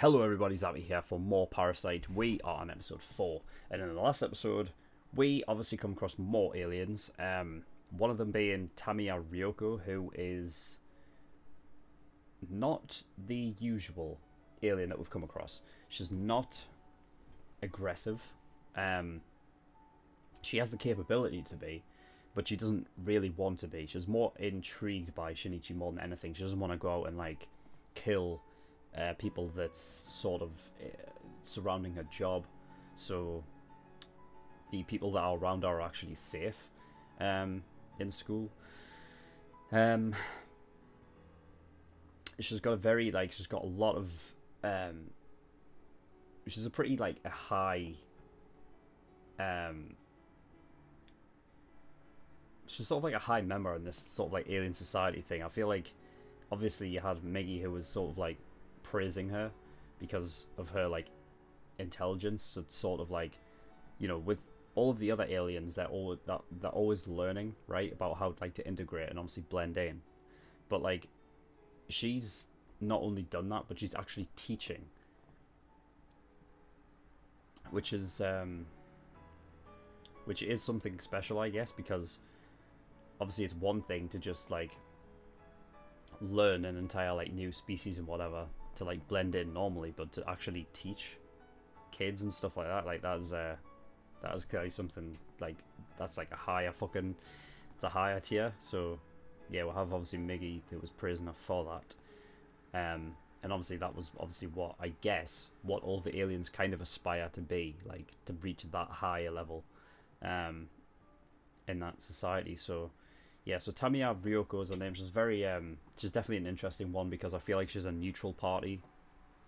Hello everybody, Zappy here for more Parasyte. We are on episode 4, and in the last episode, we obviously come across more aliens. One of them being Tamiya Ryoko, who is not the usual alien that we've come across. She's not aggressive. She has the capability to be, but she doesn't really want to be. She's more intrigued by Shinichi more than anything. She doesn't want to go out and like kill people that's sort of surrounding her job, so the people that are around her are actually safe in school. She's got a very she's got a lot of she's a pretty a high she's sort of like a high member in this sort of like alien society thing. I feel like obviously you had Miggy, who was sort of like praising her because of her intelligence. So it's sort of like, you know, with all of the other aliens, they're always learning, right, about how to integrate and obviously blend in. But she's not only done that, but she's actually teaching, which is something special, I guess, because obviously it's one thing to just learn an entire new species and whatever to blend in normally, but to actually teach kids and stuff like that, that is clearly something that's a higher it's a higher tier. So yeah, we'll have obviously Miggy, who was praising her for that, and obviously that was what I guess what all the aliens kind of aspire to be, to reach that higher level in that society. So yeah, so Tamiya Ryoko is her name. She's very she's definitely an interesting one, because I feel like she's a neutral party,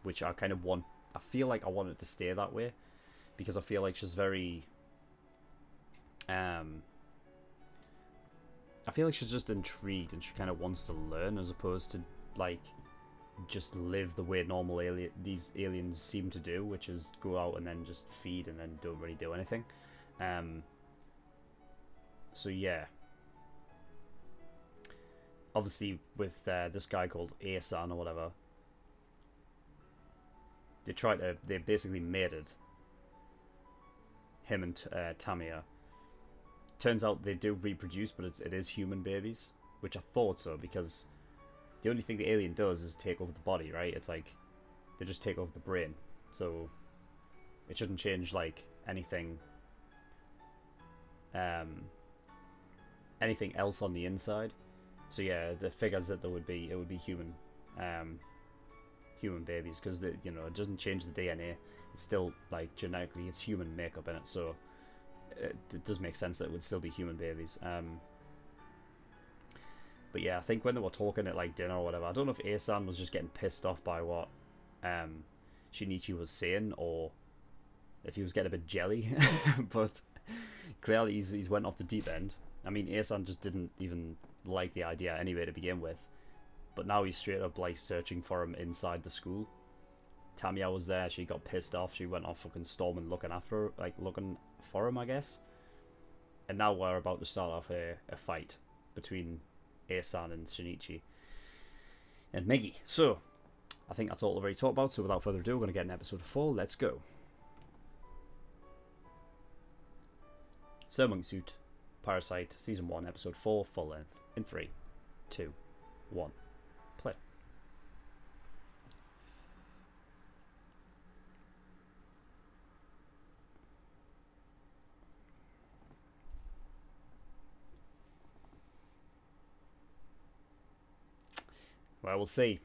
which I kind of want. I feel like I want it to stay that way, because I feel like she's very I feel like she's just intrigued and she kind of wants to learn, as opposed to just live the way normal these aliens seem to do, which is go out and then just feed and then don't really do anything. So yeah, obviously with this guy called A-san or whatever, they basically mated him and Tamiya. Turns out they do reproduce, but it is human babies, which I thought so, because the only thing the alien does is take over the body, right? It's they just take over the brain, so it shouldn't change anything anything else on the inside. So yeah, the figures that it would be human human babies, because you know, it doesn't change the DNA. It's still genetically it's human makeup in it, so it does make sense that it would still be human babies. But yeah, I think when they were talking at dinner or whatever, I don't know if A-san was just getting pissed off by what Shinichi was saying, or if he was getting a bit jelly. But clearly he's went off the deep end. I mean, A-san just didn't even like the idea anyway to begin with, but now he's straight up searching for him inside the school. Tamiya was there, she got pissed off, she went off fucking storming, looking after looking for him, I guess. And now we're about to start off a fight between A-san and Shinichi and Miggy. So I think that's all I've already talked about, so without further ado, we're going to get in episode 4. Let's go. SirMonkeySuit, Parasyte, Season 1, Episode 4, full length, in 3, 2, 1, play. Well, we'll see.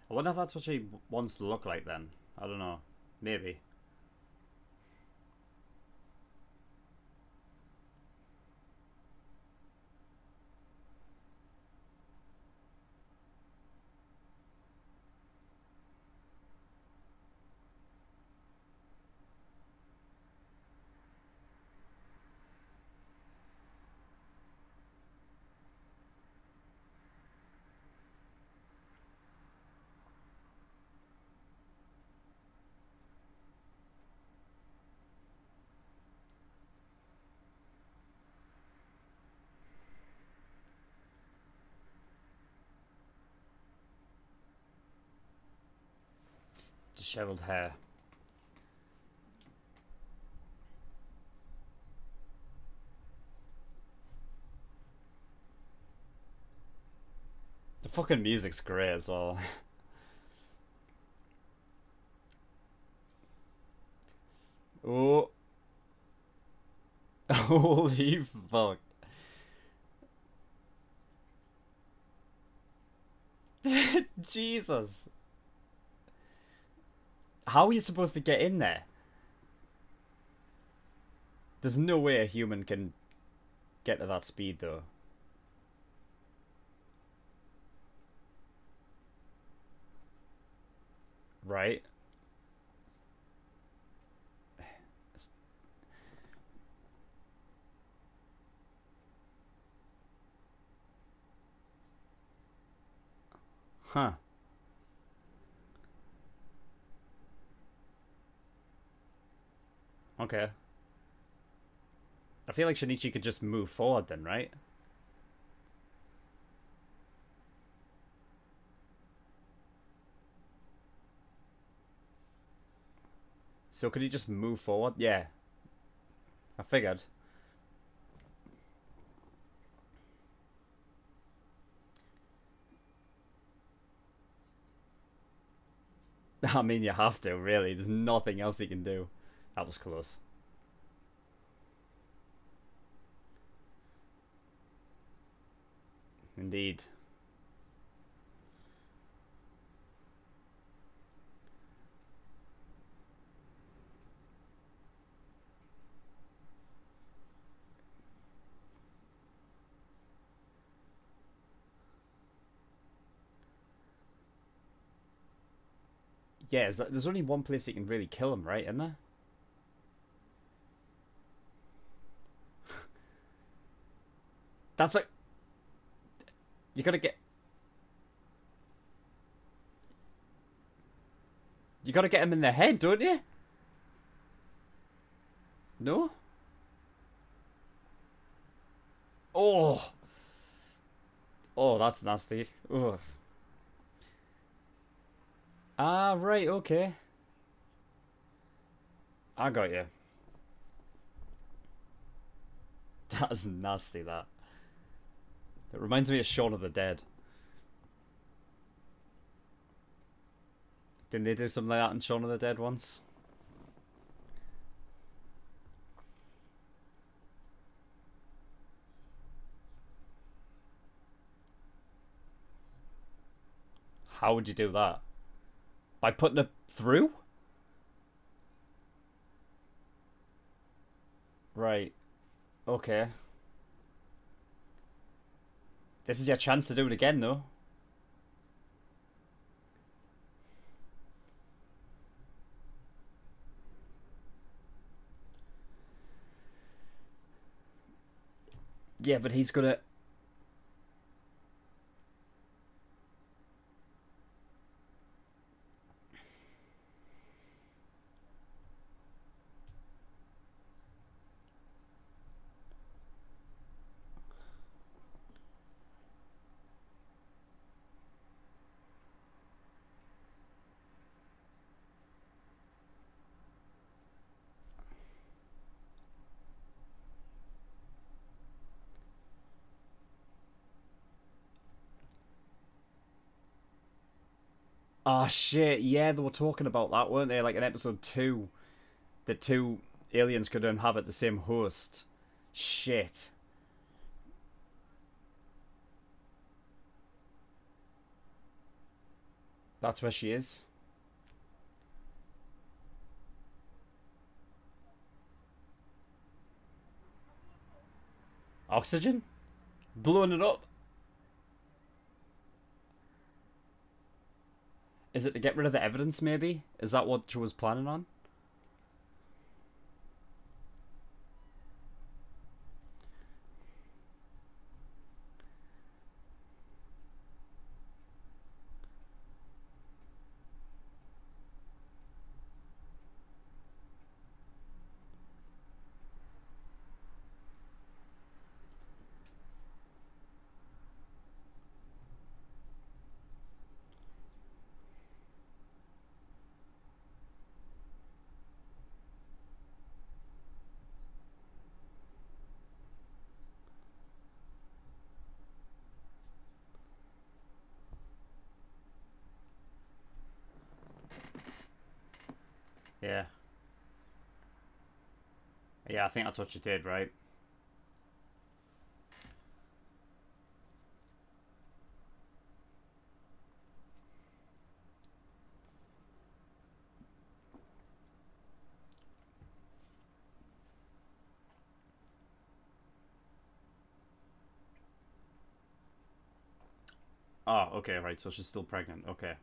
I wonder if that's what she wants to look like then. I don't know. Maybe. Disheveled hair. The fucking music's great as well. Oh. Holy fuck. Jesus. How are you supposed to get in there? There's no way a human can get to that speed, though. Right? Huh. Okay. I feel like Shinichi could just move forward then, right? So could he just move forward? Yeah. I figured. I mean, you have to, really. There's nothing else he can do. That was close. Indeed. Yeah, there's only one place you can really kill him, right? Isn't there? That's like... You gotta get... You gotta get him in the head, don't you? No? Oh! Oh, that's nasty. Ugh. Ah, right, okay. I got you. That's nasty, that. It reminds me of Shaun of the Dead. Didn't they do something like that in Shaun of the Dead once? How would you do that? By putting it through? Right. Okay. This is your chance to do it again, though. Yeah, but he's gonna... Oh shit, yeah, they were talking about that, weren't they? Like in episode 2, the two aliens could inhabit the same host. Shit. That's where she is. Oxygen? Blowing it up? Is it to get rid of the evidence, maybe? Is that what she was planning on? Yeah. Yeah, I think that's what you did, right? Oh, okay, right, so she's still pregnant, okay.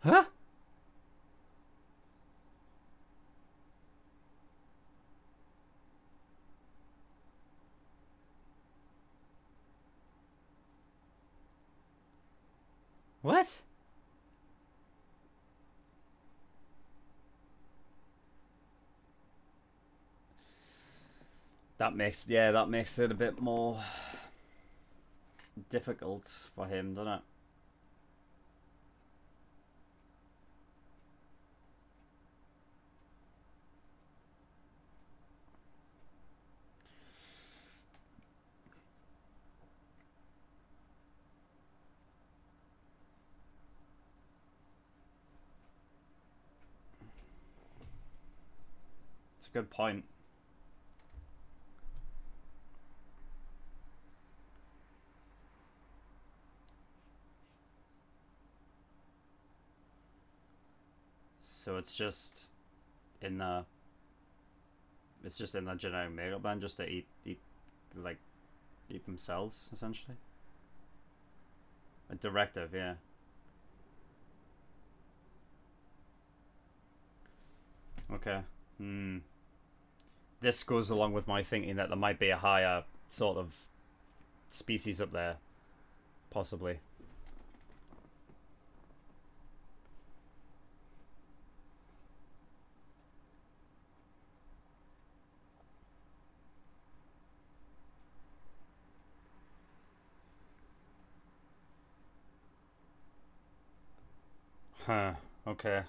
Huh? What? That makes it a bit more difficult for him, doesn't it? It's a good point. So it's just in the genetic makeup band just to eat themselves, essentially. A directive, yeah. Okay. This goes along with my thinking that there might be a higher sort of species up there, possibly. Huh, okay.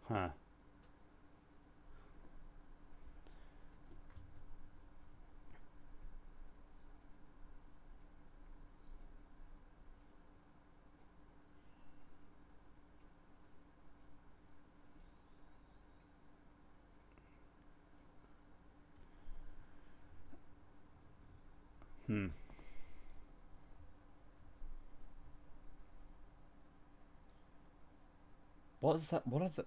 Huh. What is that? What are the...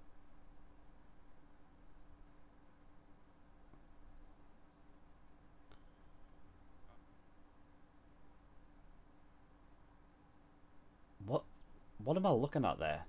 What am I looking at there?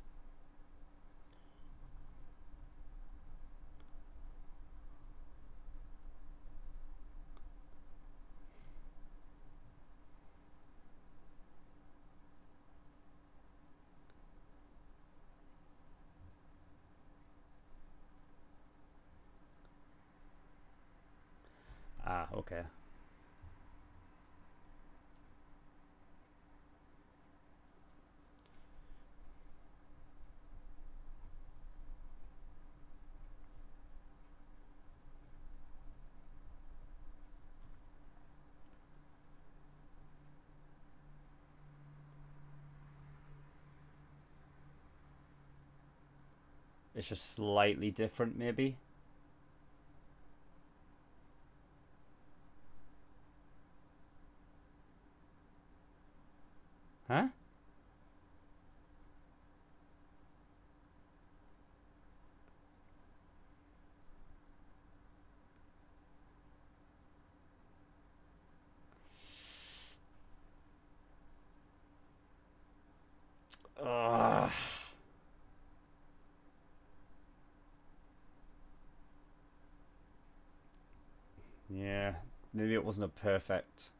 okay. It's just slightly different, maybe. Huh? Ugh. Yeah, maybe it wasn't a perfect.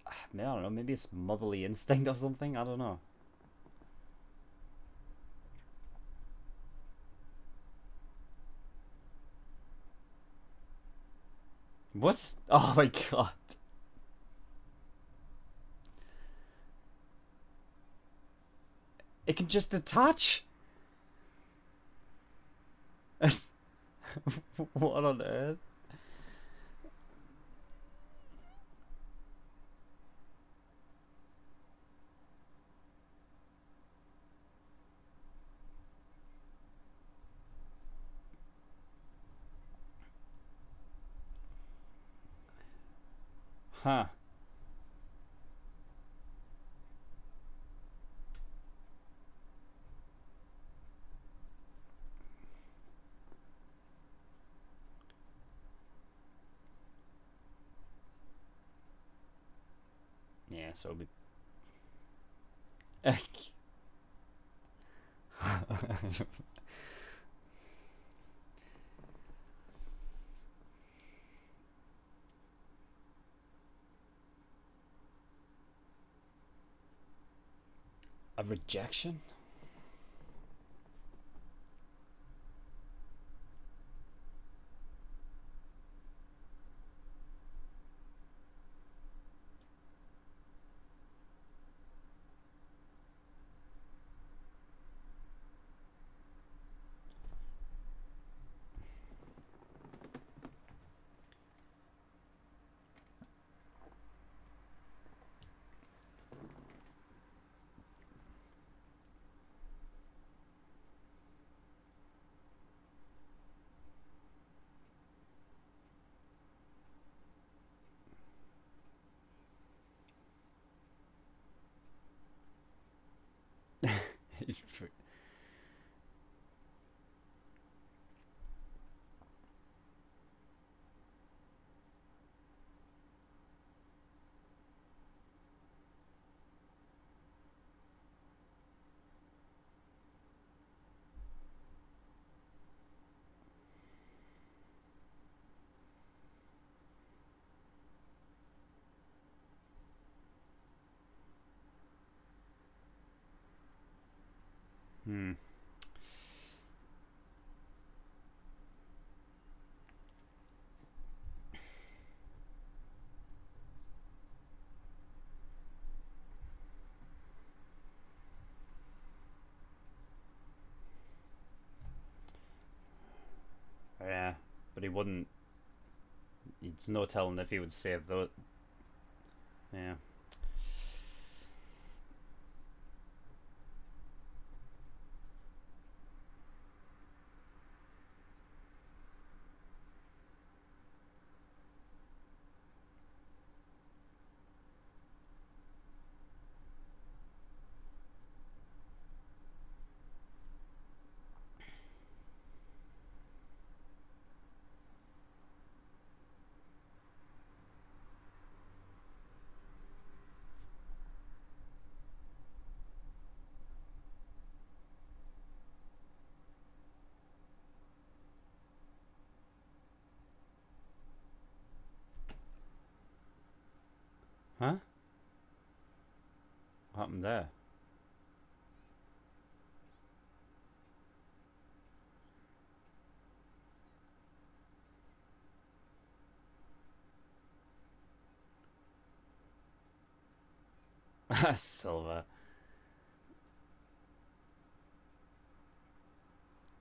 I don't know, maybe it's motherly instinct or something. I don't know. What? Oh my god. It can just detach? What on earth? Huh. Yeah, so it'll be... A rejection? Hmm. Yeah, but he wouldn't. It's no telling if he would save those. Yeah. Huh? What happened there? Silver.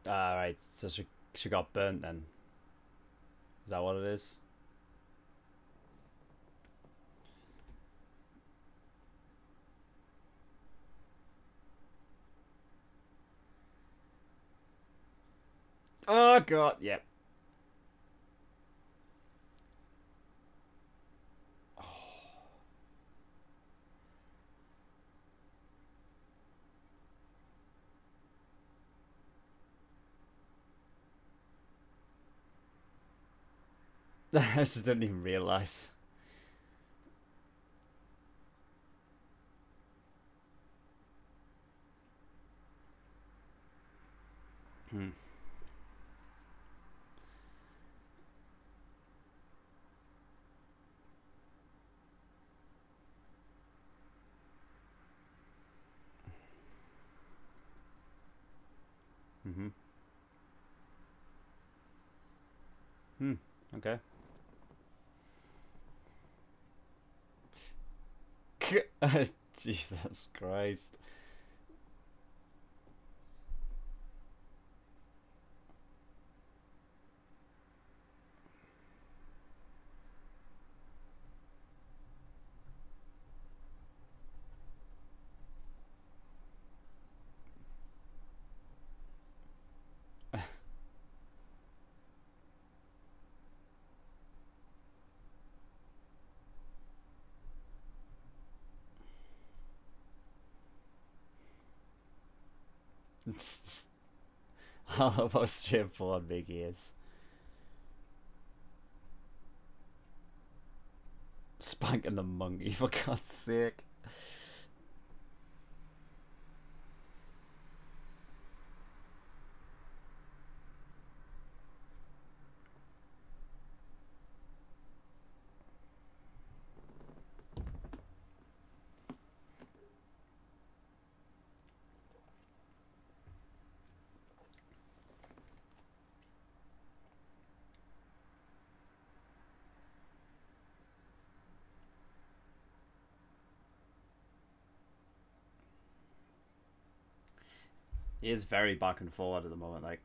Alright, so she got burnt then. Is that what it is? Oh god, yep. I just didn't even realize. Hmm. Mm-hmm. Okay. Jesus Christ. I love how straightforward Mickey is. Spanking the monkey, for God's sake. He is very back and forward at the moment, like.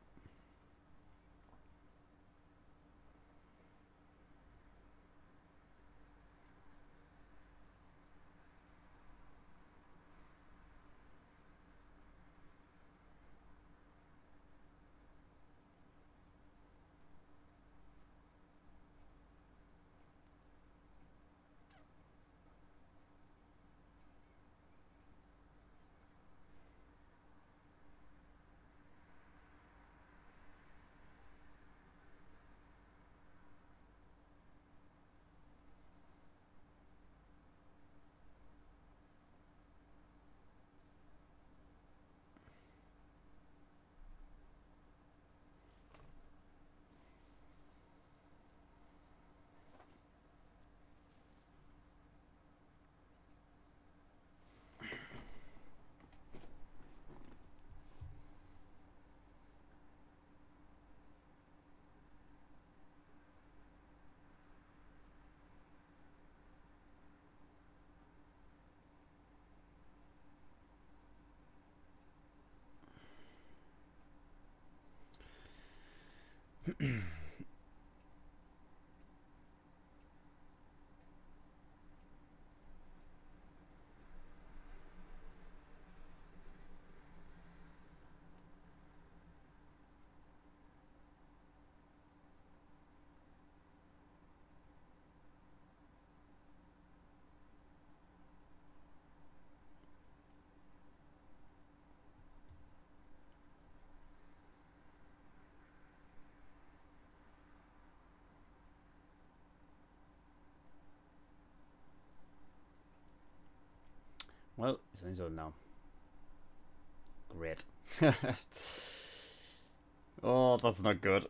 Well, it's on his own now. Great. Oh, that's not good.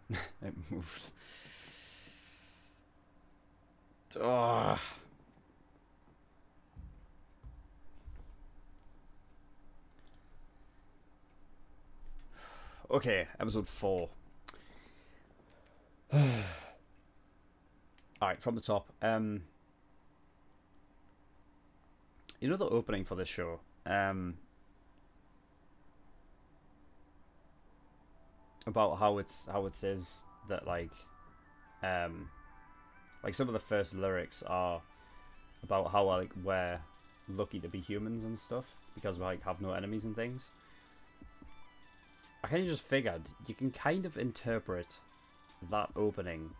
It moved. Oh. Okay, episode 4. Alright, from the top. You know the opening for this show? About how it says that like some of the first lyrics are about how like we're lucky to be humans and stuff because we like have no enemies and things. I kind of just figured you can kind of interpret that opening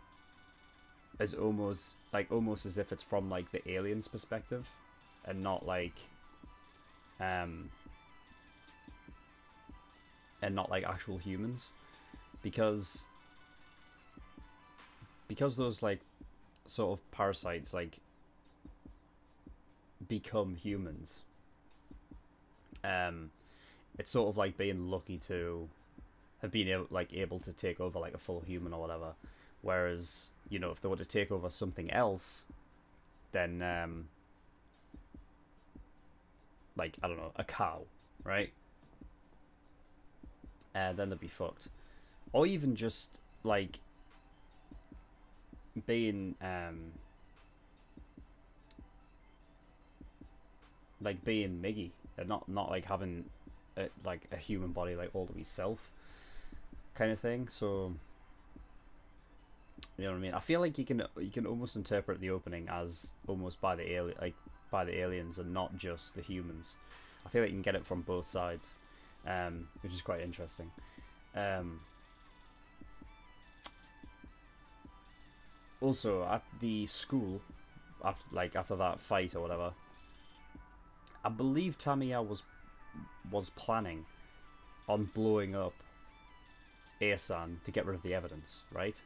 as almost as if it's from like the aliens' perspective and not like actual humans, because those like sort of parasites like become humans. It's sort of like being lucky to have been able to take over like a full human or whatever, whereas you know if they were to take over something else, then like I don't know, a cow, right? Then they'd be fucked. Or even just like being Miggy and not like having a human body like all to itself kind of thing. So you know what I mean? I feel like you can almost interpret the opening as almost by the aliens and not just the humans. I feel like you can get it from both sides, which is quite interesting. Also, at the school, after that fight or whatever, I believe Tamiya was planning on blowing up Asan to get rid of the evidence, right?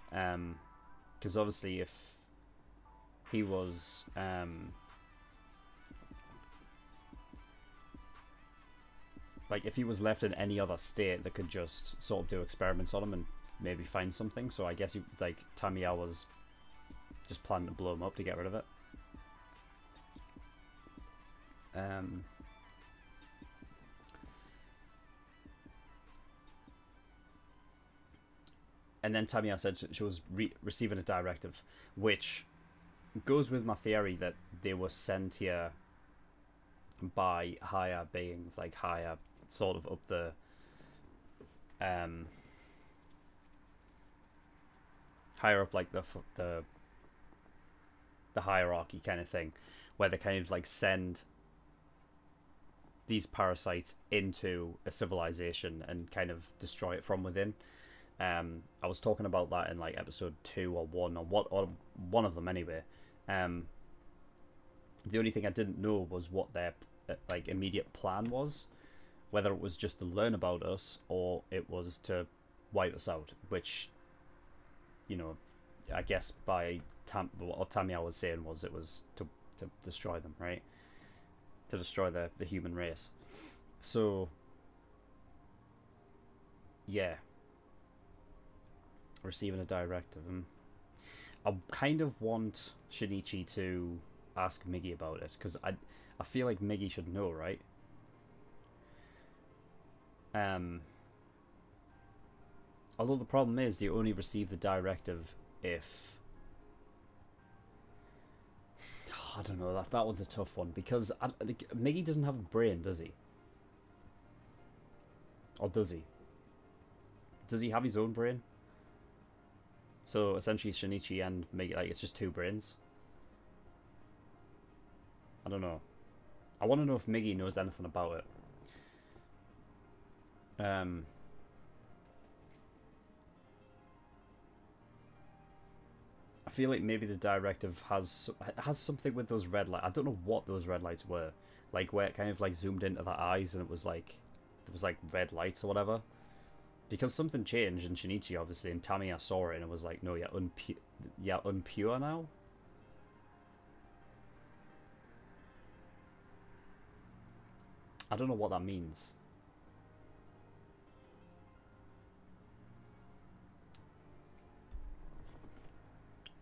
Because obviously if he was if he was left in any other state, they could just sort of do experiments on him and maybe find something. So I guess Tamiya was just planning to blow him up to get rid of it. And then Tamiya said she was receiving a directive, which goes with my theory that they were sent here by higher beings, like higher, sort of up the higher up, like the hierarchy kind of thing, where they kind of like send these parasites into a civilization and kind of destroy it from within. I was talking about that in like episode 2 or 1 or one of them anyway. The only thing I didn't know was what their like immediate plan was, whether it was just to learn about us or it was to wipe us out, which, you know, I guess by what Tamiya was saying was it was to destroy them, right? To destroy the human race. So yeah, receiving a directive. I kind of want Shinichi to ask Miggy about it, because I feel like Miggy should know, right? Although the problem is they only receive the directive if I don't know, that one's a tough one, because Miggy doesn't have a brain, does he? Or does he? Does he have his own brain? So essentially Shinichi and Miggy, like, it's just two brains. I don't know. I want to know if Miggy knows anything about it. I feel like maybe the directive has something with those red lights. I don't know what those red lights were. Like where it kind of like zoomed into their eyes and it was like there was like red lights or whatever. Because something changed in Shinichi obviously, and Tamiya saw it and it was like, no, you're unpure now. I don't know what that means.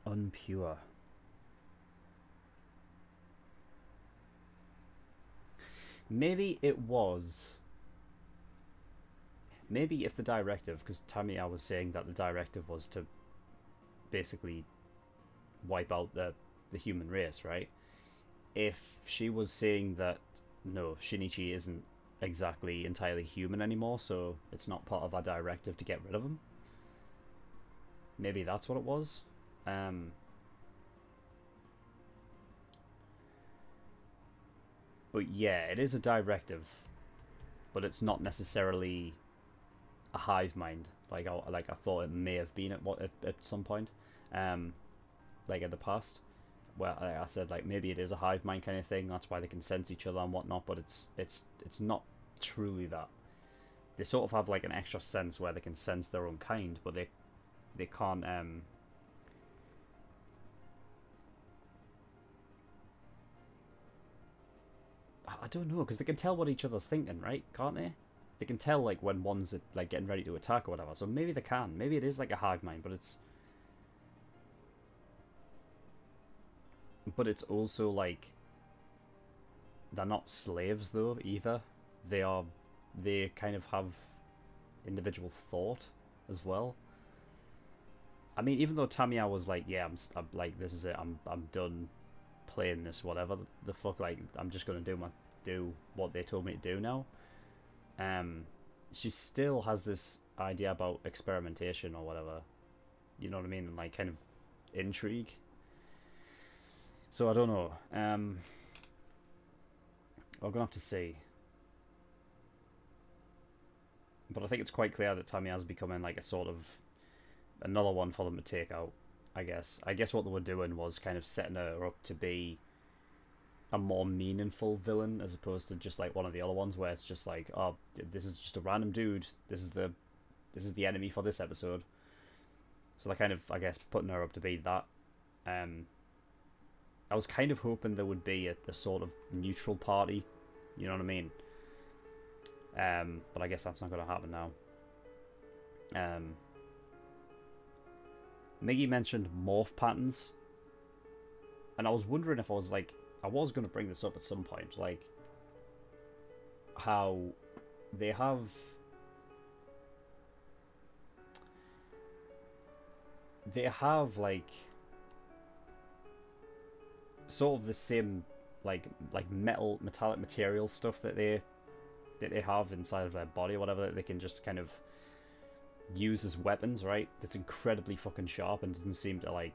Unpure. Maybe it was. Maybe if the directive, because Tamiya was saying that the directive was to basically wipe out the human race, right? If she was saying that no, Shinichi isn't exactly entirely human anymore, so it's not part of our directive to get rid of him. Maybe that's what it was. But yeah, it is a directive, but it's not necessarily a hive mind. Like I thought it may have been at some point, like in the past. Well, like I said, like maybe it is a hive mind kind of thing. That's why they can sense each other and whatnot. But it's not truly that. They sort of have like an extra sense where they can sense their own kind, but they can't. I don't know, because they can tell what each other's thinking, right? Can't they? They can tell like when one's like getting ready to attack or whatever. So maybe they can. Maybe it is like a hive mind, but it's also like they're not slaves though either. They kind of have individual thought as well. I mean, even though Tamiya was like, yeah, I'm like, this is it. I'm done playing this, whatever the fuck. Like, I'm just gonna do what they told me to do now. She still has this idea about experimentation or whatever. You know what I mean? And like kind of intrigue. So I don't know. I'm gonna have to see. But I think it's quite clear that Tamiya's becoming like a sort of another one for them to take out, I guess. I guess what they were doing was kind of setting her up to be a more meaningful villain as opposed to just like one of the other ones where it's just like, oh, this is just a random dude. This is the enemy for this episode. So they're kind of, I guess, putting her up to be that. I was kind of hoping there would be a sort of neutral party, you know what I mean? But I guess that's not going to happen now. Miggy mentioned morph patterns, and I was wondering if I was going to bring this up at some point, like how they have like sort of the same like metallic material stuff that they have inside of their body or whatever, that they can just kind of use as weapons, right? That's incredibly fucking sharp and doesn't seem to like...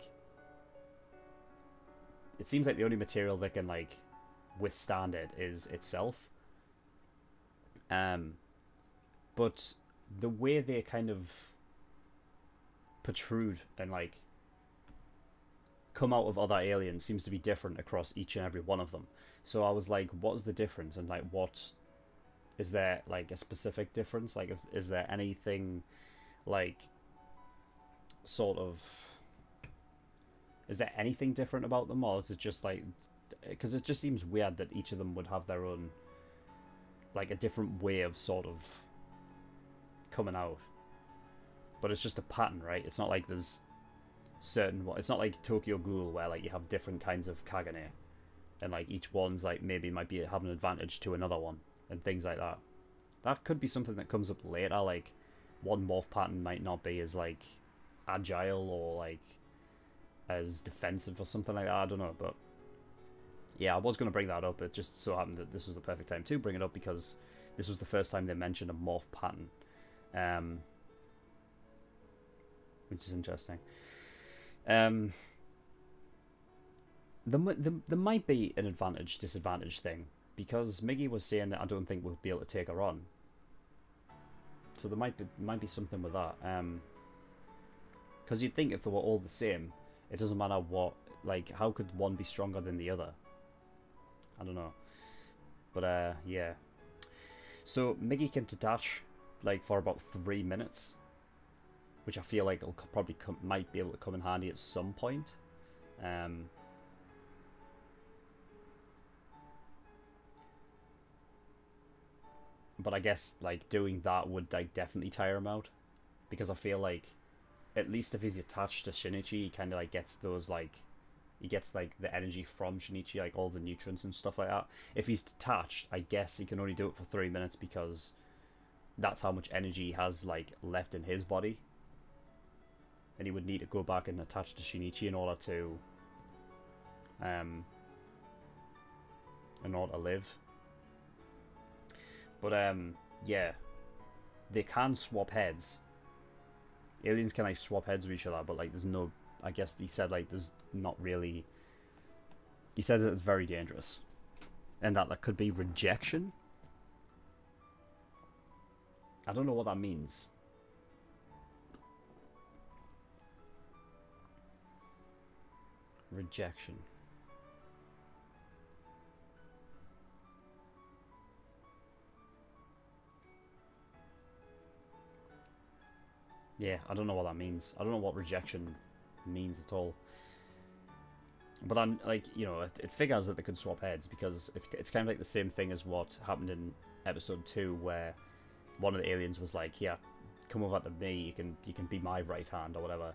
It seems like the only material that can like withstand it is itself. But the way they kind of protrude and like come out of other aliens seems to be different across each and every one of them. So I was like, what is the difference? And like, what is there, like a specific difference? Like, is there anything like sort of, is there anything different about them, or is it just like, because it just seems weird that each of them would have their own, like a different way of sort of coming out. But it's just a pattern, right? It's not like there's certain, it's not like Tokyo Ghoul where like you have different kinds of Kagane and like each one's like maybe might be having an advantage to another one and things like that. That could be something that comes up later, like one morph pattern might not be as like agile or like as defensive or something like that, I don't know. But yeah, I was going to bring that up. It just so happened that this was the perfect time to bring it up because this was the first time they mentioned a morph pattern, which is interesting. There might be an advantage disadvantage thing because Miggy was saying that I don't think we'll be able to take her on, so there might be something with that. Because you'd think if they were all the same, it doesn't matter what, like, how could one be stronger than the other? I don't know. But yeah. So Miggy can detach like for about 3 minutes, which I feel like it'll probably might be able to come in handy at some point. But I guess like doing that would like definitely tire him out, because I feel like at least if he's attached to Shinichi, he kind of like gets those like, he gets like the energy from Shinichi, like all the nutrients and stuff like that. If he's detached, I guess he can only do it for 3 minutes because that's how much energy he has like left in his body, and he would need to go back and attach to Shinichi in order to live. But yeah, they can swap heads. Aliens can like swap heads with each other, but like there's no, I guess he said like there's not really, he said that it's very dangerous and that there could be rejection. I don't know what that means. Rejection. Yeah, I don't know what that means. I don't know what rejection means at all. But I'm like, you know, it figures that they could swap heads because it's kind of like the same thing as what happened in episode 2, where one of the aliens was like, "Yeah, come over to me. You can be my right hand or whatever."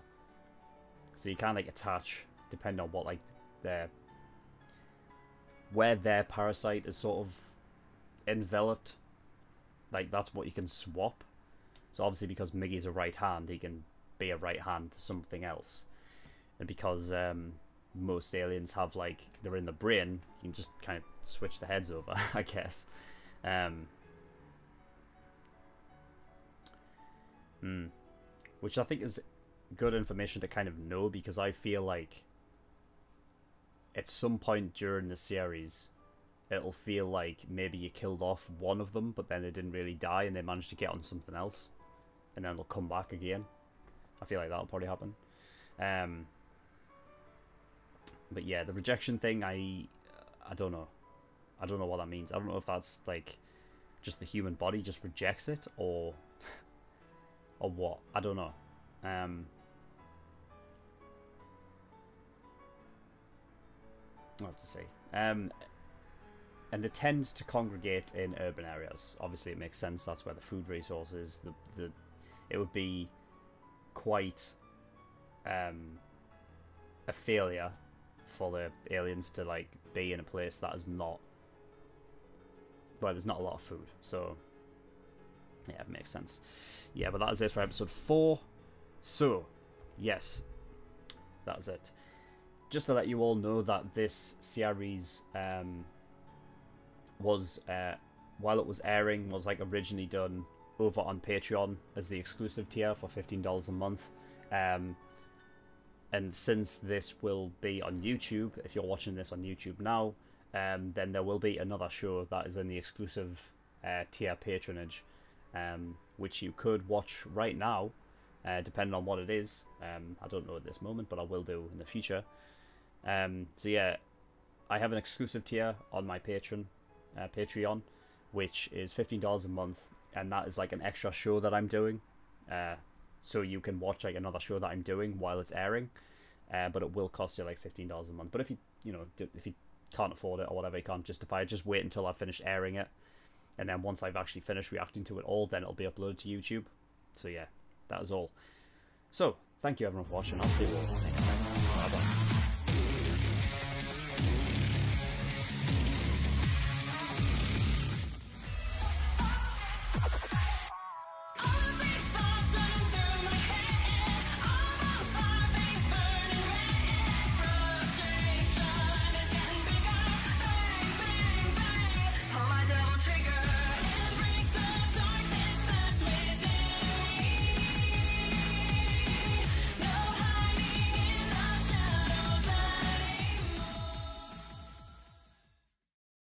So you can like attach depending on what like where their parasite is sort of enveloped. Like that's what you can swap. So obviously because Miggy's a right hand, he can be a right hand to something else. And because most aliens have like, they're in the brain, you can just kind of switch the heads over, I guess. Which I think is good information to kind of know, because I feel like at some point during the series it'll feel like maybe you killed off one of them, but then they didn't really die and they managed to get on something else, and then they'll come back again. I feel like that'll probably happen. But yeah, the rejection thing, I don't know. I don't know what that means. I don't know if that's like just the human body just rejects it, or or what. I don't know. What to say. And it tends to congregate in urban areas. Obviously, it makes sense. That's where the food resource is. It would be quite a failure for the aliens to like be in a place that is not, well, there's not a lot of food. So yeah, it makes sense. Yeah, but that is it for episode 4. So yes, that's it. Just to let you all know that this series was while it was airing, was like originally done over on Patreon as the exclusive tier for $15 a month. And since this will be on YouTube, if you're watching this on YouTube now, then there will be another show that is in the exclusive tier patronage, which you could watch right now, depending on what it is. I don't know at this moment, but I will do in the future. So yeah, I have an exclusive tier on my Patreon, which is $15 a month, and that is like an extra show that I'm doing. So you can watch like another show that I'm doing while it's airing, but it will cost you like $15 a month. But if if you can't afford it or whatever, you can't justify it, just wait until I've finished airing it, and then once I've actually finished reacting to it all, then it'll be uploaded to YouTube. So yeah, that is all. So thank you everyone for watching. I'll see you all next time.